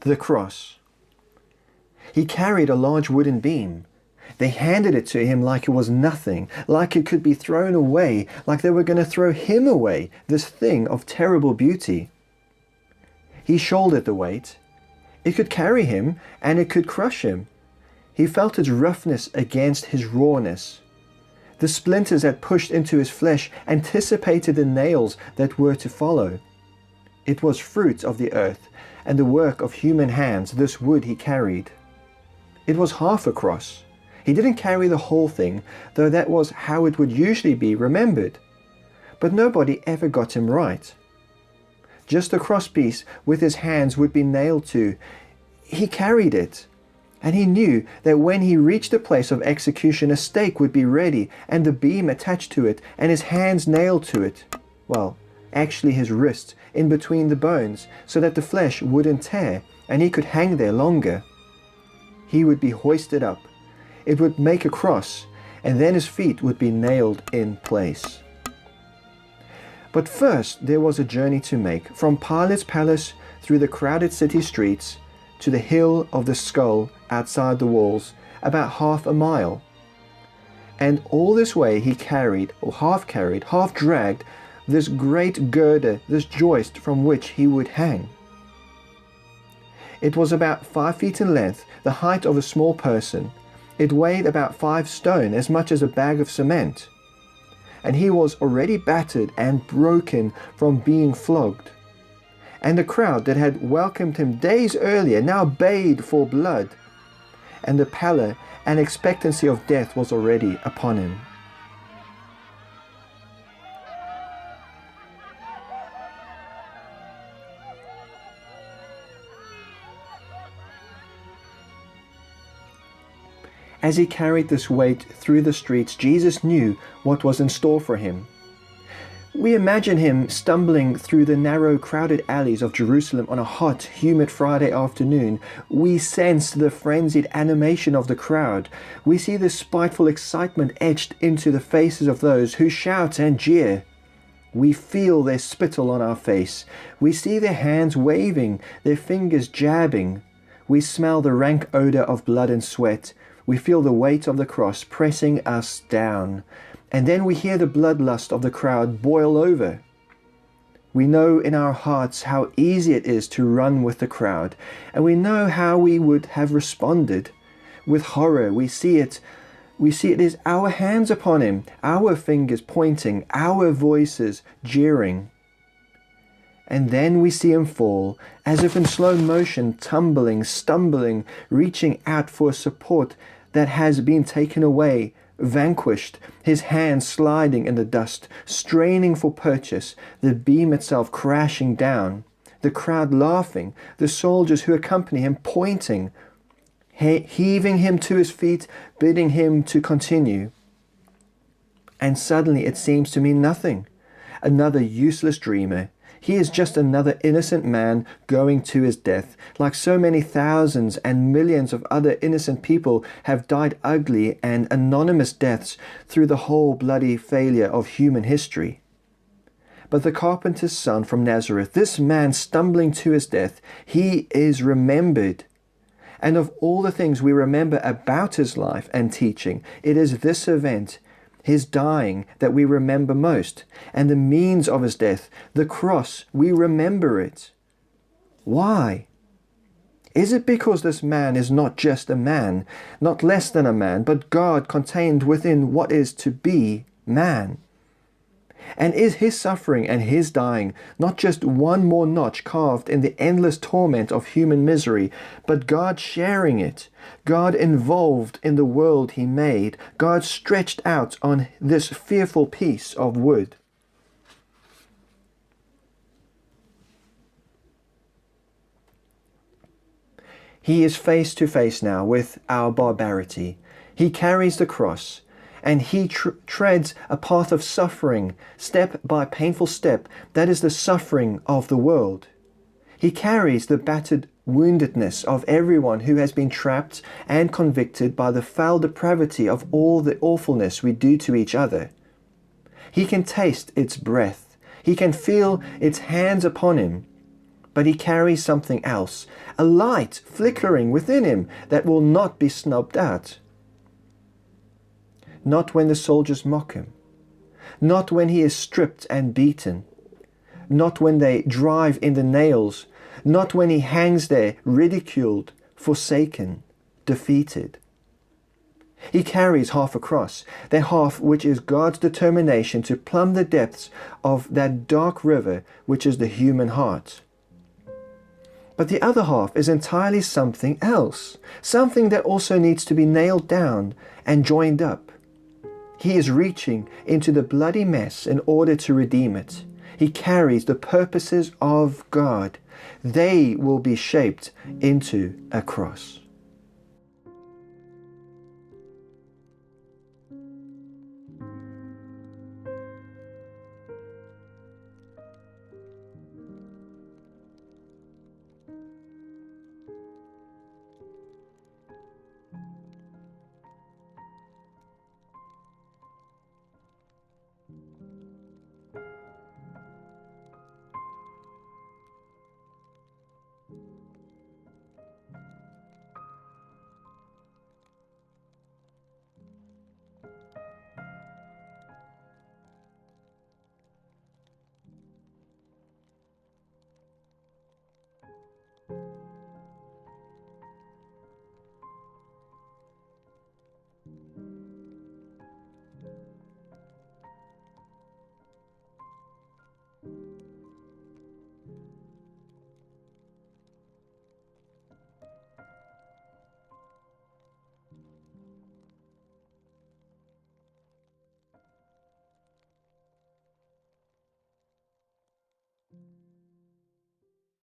the cross. He carried a large wooden beam. They handed it to him like it was nothing, like it could be thrown away, like they were going to throw him away, this thing of terrible beauty. He shouldered the weight. It could carry him, and it could crush him. He felt its roughness against his rawness. The splinters that pushed into his flesh anticipated the nails that were to follow. It was fruit of the earth, and the work of human hands, this wood he carried. It was half a cross. He didn't carry the whole thing, though that was how it would usually be remembered. But nobody ever got him right. Just a crosspiece with his hands would be nailed to. He carried it. And he knew that when he reached the place of execution, a stake would be ready and the beam attached to it and his hands nailed to it. Well, actually his wrists in between the bones so that the flesh wouldn't tear and he could hang there longer. He would be hoisted up. It would make a cross and then his feet would be nailed in place. But first there was a journey to make from Pilate's palace through the crowded city streets to the hill of the skull outside the walls, about half a mile. And all this way he carried, or half dragged, this great girder, this joist from which he would hang. It was about 5 feet in length, the height of a small person. It weighed about 5 stone, as much as a bag of cement. And he was already battered and broken from being flogged. And the crowd that had welcomed him days earlier now bayed for blood, and the pallor and expectancy of death was already upon him. As he carried this weight through the streets, Jesus knew what was in store for him. We imagine him stumbling through the narrow, crowded alleys of Jerusalem on a hot, humid Friday afternoon. We sense the frenzied animation of the crowd. We see the spiteful excitement etched into the faces of those who shout and jeer. We feel their spittle on our face. We see their hands waving, their fingers jabbing. We smell the rank odor of blood and sweat. We feel the weight of the cross pressing us down. And then we hear the bloodlust of the crowd boil over. We know in our hearts how easy it is to run with the crowd, and we know how we would have responded. With horror, we see it is our hands upon him, our fingers pointing, our voices jeering. And then we see him fall, as if in slow motion, tumbling, stumbling, reaching out for support that has been taken away, vanquished, his hands sliding in the dust, straining for purchase, the beam itself crashing down, the crowd laughing, the soldiers who accompany him pointing, heaving him to his feet, bidding him to continue. And suddenly it seems to mean nothing. Another useless dreamer. He is just another innocent man going to his death, like so many thousands and millions of other innocent people have died ugly and anonymous deaths through the whole bloody failure of human history. But the carpenter's son from Nazareth, this man stumbling to his death, he is remembered. And of all the things we remember about his life and teaching, it is this event, his dying, that we remember most, and the means of his death, the cross, we remember it. Why? Is it because this man is not just a man, not less than a man, but God contained within what is to be man? And is his suffering and his dying not just one more notch carved in the endless torment of human misery, but God sharing it, God involved in the world he made, God stretched out on this fearful piece of wood? He is face to face now with our barbarity. He carries the cross. And he treads a path of suffering, step by painful step. That is the suffering of the world. He carries the battered woundedness of everyone who has been trapped and convicted by the foul depravity of all the awfulness we do to each other. He can taste its breath. He can feel its hands upon him. but he carries something else, a light flickering within him that will not be snubbed out. Not when the soldiers mock him, not when he is stripped and beaten, not when they drive in the nails, not when he hangs there ridiculed, forsaken, defeated. He carries half a cross, the half which is God's determination to plumb the depths of that dark river which is the human heart. But the other half is entirely something else, something that also needs to be nailed down and joined up. He is reaching into the bloody mess in order to redeem it. He carries the purposes of God. They will be shaped into a cross.